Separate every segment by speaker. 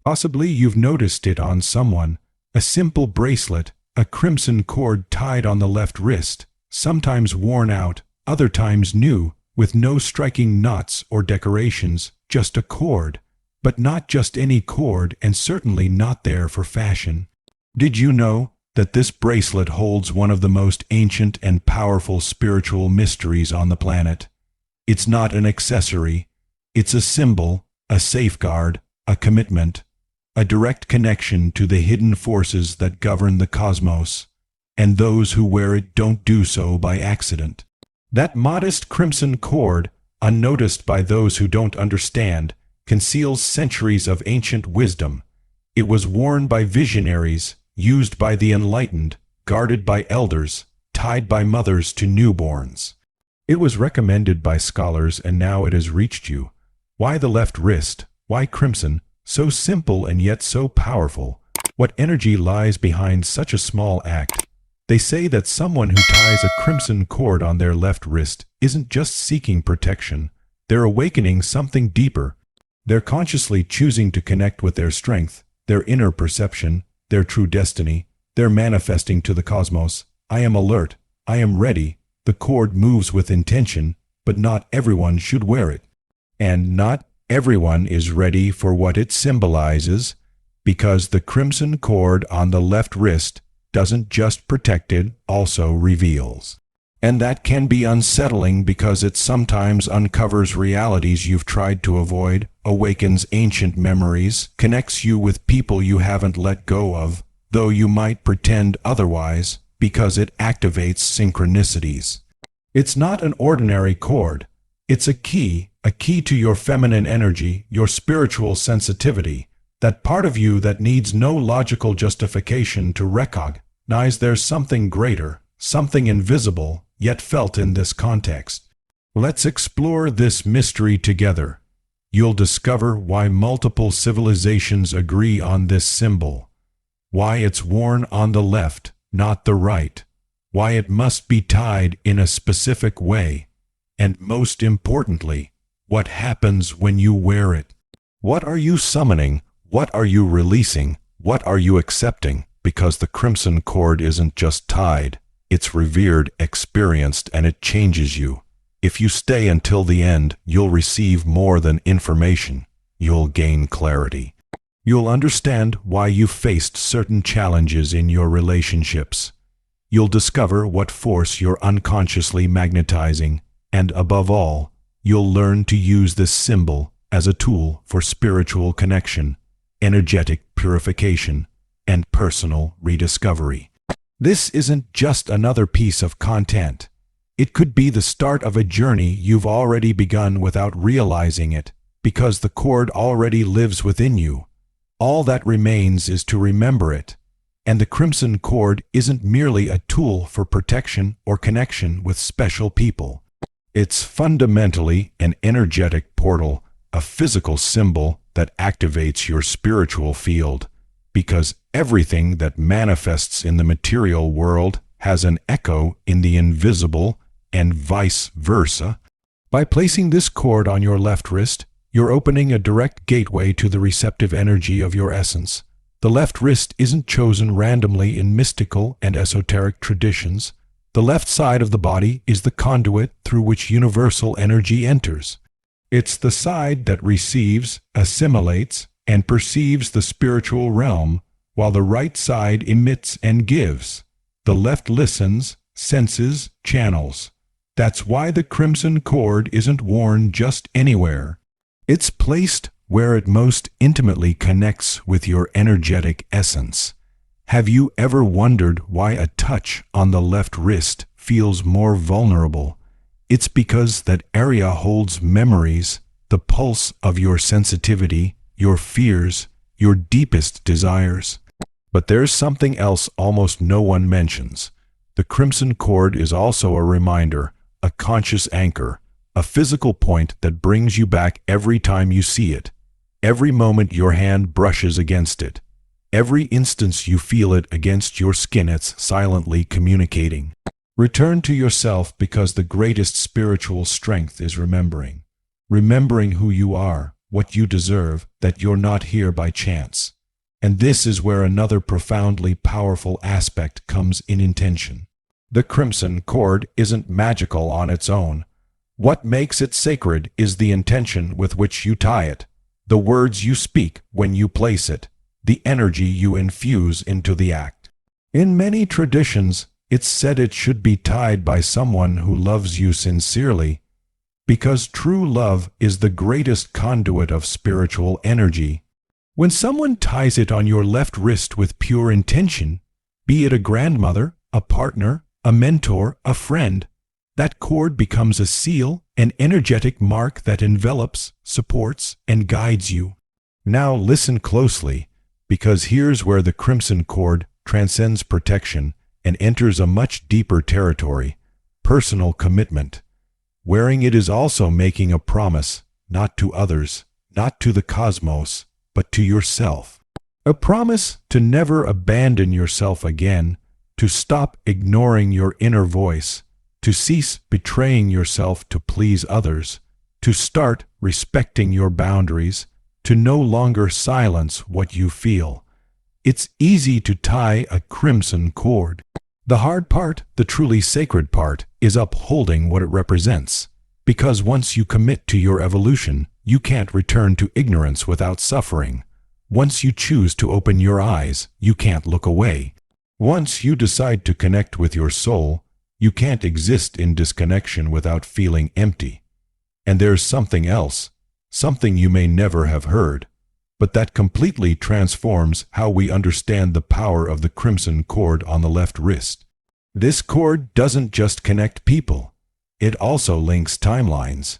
Speaker 1: Possibly you've noticed it on someone, a simple bracelet, a crimson cord tied on the left wrist, sometimes worn out, other times new, with no striking knots or decorations, just a cord. But not just any cord, and certainly not there for fashion. Did you know that this bracelet holds one of the most ancient and powerful spiritual mysteries on the planet? It's not an accessory. It's a symbol, a safeguard, a commitment, a direct connection to the hidden forces that govern the cosmos, and those who wear it don't do so by accident. That modest crimson cord, unnoticed by those who don't understand, conceals centuries of ancient wisdom. It was worn by visionaries, used by the enlightened, guarded by elders, tied by mothers to newborns. It was recommended by scholars, and now it has reached you. Why the left wrist? Why crimson? So simple and yet so powerful. What energy lies behind such a small act? They say that someone who ties a crimson cord on their left wrist isn't just seeking protection. They're awakening something deeper. They're consciously choosing to connect with their strength, their inner perception, their true destiny. They're manifesting to the cosmos. I am alert. I am ready. The cord moves with intention, but not everyone should wear it. And not everyone is ready for what it symbolizes, because the crimson cord on the left wrist doesn't just protect, it also reveals. And that can be unsettling because it sometimes uncovers realities you've tried to avoid, awakens ancient memories, connects you with people you haven't let go of, though you might pretend otherwise, because it activates synchronicities. It's not an ordinary cord. It's a key to your feminine energy, your spiritual sensitivity, that part of you that needs no logical justification to recognize there's something greater, something invisible, yet felt in this context. Let's explore this mystery together. You'll discover why multiple civilizations agree on this symbol, why it's worn on the left, not the right, why it must be tied in a specific way, and most importantly, what happens when you wear it. What are you summoning? What are you releasing? What are you accepting? Because the crimson cord isn't just tied. It's revered, experienced, and it changes you. If you stay until the end, you'll receive more than information. You'll gain clarity. You'll understand why you faced certain challenges in your relationships. You'll discover what force you're unconsciously magnetizing, and above all, you'll learn to use this symbol as a tool for spiritual connection, energetic purification, and personal rediscovery. This isn't just another piece of content. It could be the start of a journey you've already begun without realizing it, because the cord already lives within you. All that remains is to remember it. And the crimson cord isn't merely a tool for protection or connection with special people. It's fundamentally an energetic portal, a physical symbol that activates your spiritual field, because everything that manifests in the material world has an echo in the invisible, and vice versa. By placing this cord on your left wrist, you're opening a direct gateway to the receptive energy of your essence. The left wrist isn't chosen randomly in mystical and esoteric traditions. The left side of the body is the conduit through which universal energy enters. It's the side that receives, assimilates, and perceives the spiritual realm, while the right side emits and gives. The left listens, senses, channels. That's why the crimson cord isn't worn just anywhere. It's placed where it most intimately connects with your energetic essence. Have you ever wondered why a touch on the left wrist feels more vulnerable? It's because that area holds memories, the pulse of your sensitivity, your fears, your deepest desires. But there's something else almost no one mentions. The crimson cord is also a reminder, a conscious anchor, a physical point that brings you back every time you see it, every moment your hand brushes against it, every instance you feel it against your skin. It's silently communicating. Return to yourself, because the greatest spiritual strength is remembering. Remembering who you are, what you deserve, that you're not here by chance. And this is where another profoundly powerful aspect comes in: intention. The crimson cord isn't magical on its own. What makes it sacred is the intention with which you tie it, the words you speak when you place it, the energy you infuse into the act. In many traditions, it's said it should be tied by someone who loves you sincerely, because true love is the greatest conduit of spiritual energy. When someone ties it on your left wrist with pure intention, be it a grandmother, a partner, a mentor, a friend, that cord becomes a seal, an energetic mark that envelops, supports, and guides you. Now listen closely, because here's where the crimson cord transcends protection and enters a much deeper territory: personal commitment. Wearing it is also making a promise, not to others, not to the cosmos, but to yourself. A promise to never abandon yourself again, to stop ignoring your inner voice, to cease betraying yourself to please others, to start respecting your boundaries, to no longer silence what you feel. It's easy to tie a crimson cord. The hard part, the truly sacred part, is upholding what it represents. Because once you commit to your evolution, you can't return to ignorance without suffering. Once you choose to open your eyes, you can't look away. Once you decide to connect with your soul, you can't exist in disconnection without feeling empty. And there's something else, something you may never have heard, but that completely transforms how we understand the power of the crimson cord on the left wrist. This cord doesn't just connect people, it also links timelines.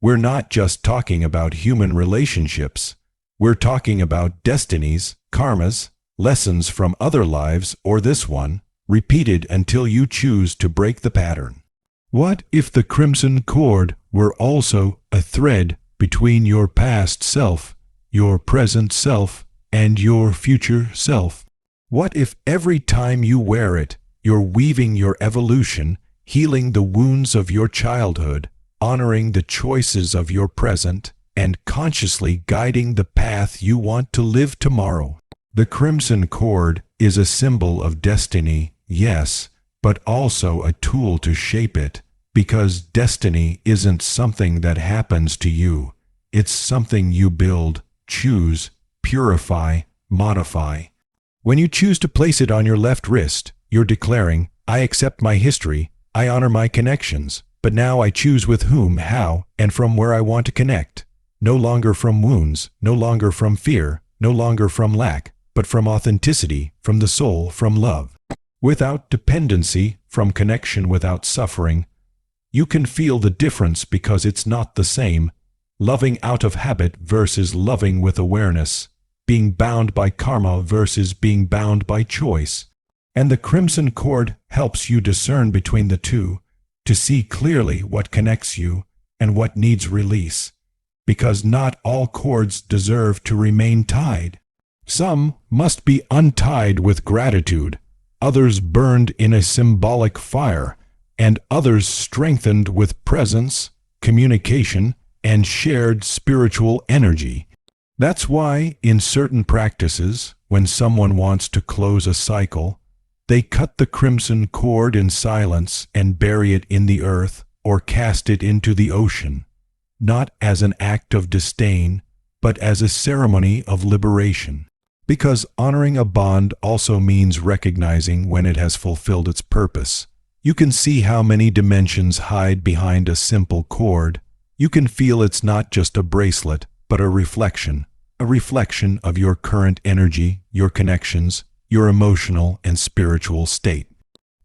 Speaker 1: We're not just talking about human relationships, we're talking about destinies, karmas, lessons from other lives or this one, repeated until you choose to break the pattern. What if the crimson cord were also a thread between your past self, your present self, and your future self? What if every time you wear it, you're weaving your evolution, healing the wounds of your childhood, honoring the choices of your present, and consciously guiding the path you want to live tomorrow? The crimson cord is a symbol of destiny, yes, but also a tool to shape it, because destiny isn't something that happens to you. It's something you build, choose, purify, modify. When you choose to place it on your left wrist, you're declaring, I accept my history, I honor my connections, but now I choose with whom, how, and from where I want to connect. No longer from wounds, no longer from fear, no longer from lack, but from authenticity, from the soul, from love. Without dependency, from connection without suffering. You can feel the difference because it's not the same. Loving out of habit versus loving with awareness. Being bound by karma versus being bound by choice. And the crimson cord helps you discern between the two, to see clearly what connects you and what needs release. Because not all cords deserve to remain tied. Some must be untied with gratitude, others burned in a symbolic fire, and others strengthened with presence, communication, and shared spiritual energy. That's why, in certain practices, when someone wants to close a cycle, they cut the crimson cord in silence and bury it in the earth or cast it into the ocean, not as an act of disdain, but as a ceremony of liberation. Because honoring a bond also means recognizing when it has fulfilled its purpose. You can see how many dimensions hide behind a simple cord. You can feel it's not just a bracelet, but a reflection of your current energy, your connections, your emotional and spiritual state.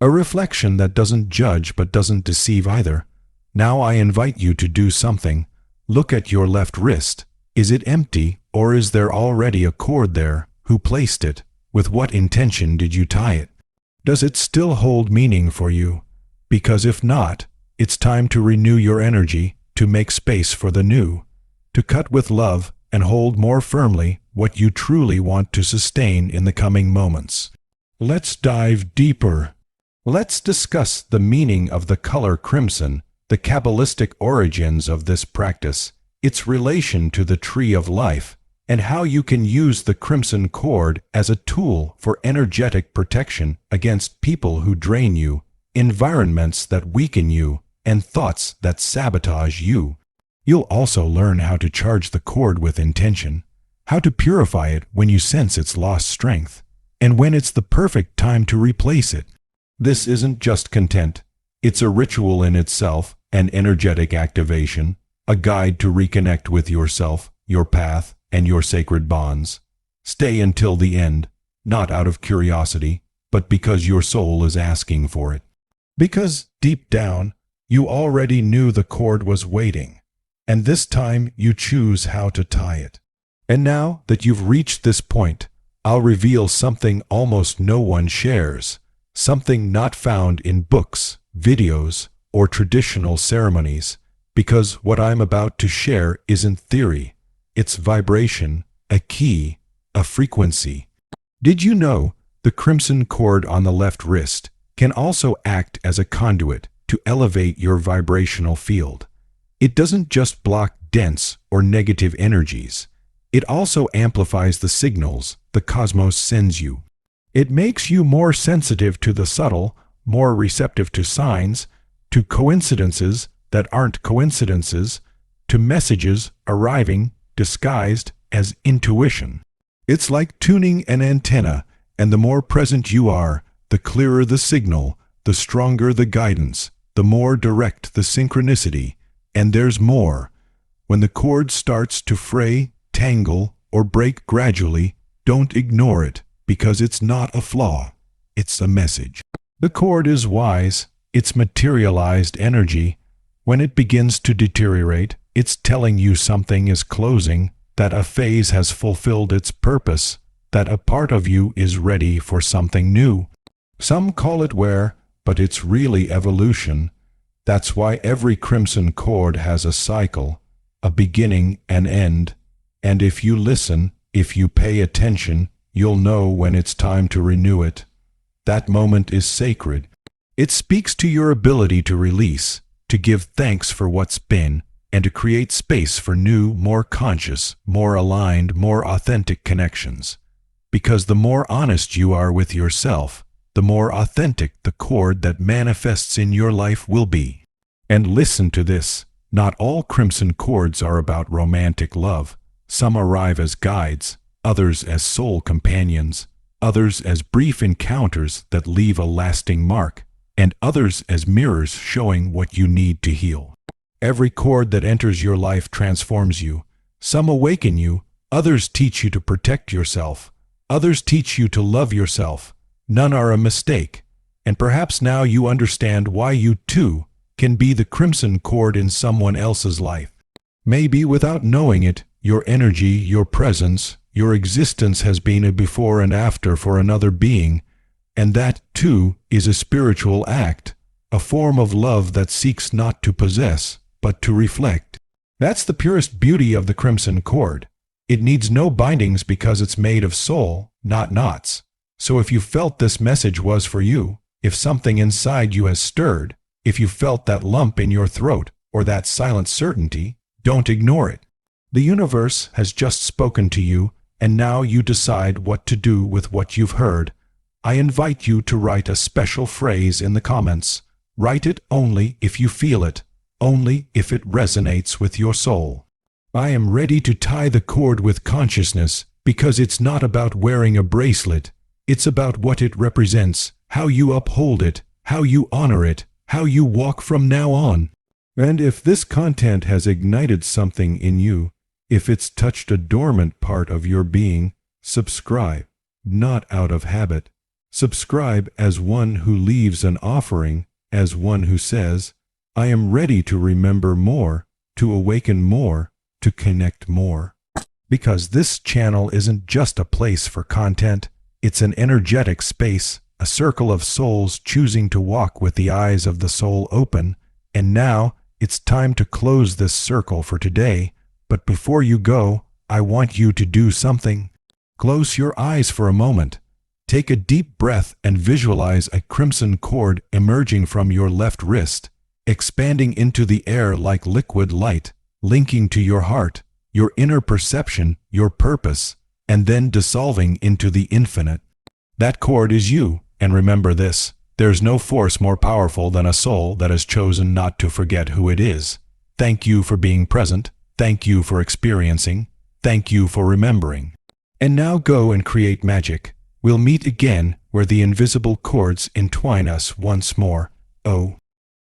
Speaker 1: A reflection that doesn't judge but doesn't deceive either. Now I invite you to do something. Look at your left wrist. Is it empty, or is there already a cord there? Who placed it? With what intention did you tie it? Does it still hold meaning for you? Because if not, it's time to renew your energy, to make space for the new, to cut with love and hold more firmly what you truly want to sustain in the coming moments. Let's dive deeper. Let's discuss the meaning of the color crimson, the Kabbalistic origins of this practice, its relation to the tree of life, and how you can use the crimson cord as a tool for energetic protection against people who drain you, environments that weaken you, and thoughts that sabotage you. You'll also learn how to charge the cord with intention, how to purify it when you sense its lost strength, and when it's the perfect time to replace it. This isn't just content. It's a ritual in itself, an energetic activation, a guide to reconnect with yourself, your path, and your sacred bonds. Stay until the end, not out of curiosity, but because your soul is asking for it. Because, deep down, you already knew the cord was waiting, and this time you choose how to tie it. And now that you've reached this point, I'll reveal something almost no one shares, something not found in books, videos, or traditional ceremonies, because what I'm about to share isn't theory. It's vibration, a key, a frequency. Did you know the crimson cord on the left wrist can also act as a conduit to elevate your vibrational field? It doesn't just block dense or negative energies. It also amplifies the signals the cosmos sends you. It makes you more sensitive to the subtle, more receptive to signs, to coincidences that aren't coincidences, to messages arriving disguised as intuition. It's like tuning an antenna, and the more present you are, the clearer the signal, the stronger the guidance, the more direct the synchronicity. And there's more. When the cord starts to fray, tangle, or break gradually, don't ignore it, because it's not a flaw. It's a message. The cord is wise. It's materialized energy. When it begins to deteriorate, it's telling you something is closing, that a phase has fulfilled its purpose, that a part of you is ready for something new. Some call it wear, but it's really evolution. That's why every crimson cord has a cycle, a beginning and end. And if you listen, if you pay attention, you'll know when it's time to renew it. That moment is sacred. It speaks to your ability to release, to give thanks for what's been, and to create space for new, more conscious, more aligned, more authentic connections. Because the more honest you are with yourself, the more authentic the cord that manifests in your life will be. And listen to this, not all crimson cords are about romantic love. Some arrive as guides, others as soul companions, others as brief encounters that leave a lasting mark, and others as mirrors showing what you need to heal. Every cord that enters your life transforms you. Some awaken you, others teach you to protect yourself, others teach you to love yourself. None are a mistake, and perhaps now you understand why you too can be the crimson cord in someone else's life. Maybe without knowing it, your energy, your presence, your existence has been a before and after for another being, and that too is a spiritual act, a form of love that seeks not to possess, but to reflect. That's the purest beauty of the crimson cord. It needs no bindings because it's made of soul, not knots. So if you felt this message was for you, if something inside you has stirred, if you felt that lump in your throat or that silent certainty, don't ignore it. The universe has just spoken to you, and now you decide what to do with what you've heard. I invite you to write a special phrase in the comments. Write it only if you feel it, only if it resonates with your soul. I am ready to tie the cord with consciousness because it's not about wearing a bracelet. It's about what it represents, how you uphold it, how you honor it, how you walk from now on. And if this content has ignited something in you, if it's touched a dormant part of your being, subscribe, not out of habit. Subscribe as one who leaves an offering, as one who says, I am ready to remember more, to awaken more, to connect more. Because this channel isn't just a place for content, it's an energetic space, a circle of souls choosing to walk with the eyes of the soul open. And now, it's time to close this circle for today. But before you go, I want you to do something. Close your eyes for a moment. Take a deep breath and visualize a crimson cord emerging from your left wrist, expanding into the air like liquid light, linking to your heart, your inner perception, your purpose, and then dissolving into the infinite. That cord is you, and remember this: there's no force more powerful than a soul that has chosen not to forget who it is. Thank you for being present. Thank you for experiencing. Thank you for remembering. And now go and create magic. We'll meet again where the invisible cords entwine us once more. Oh.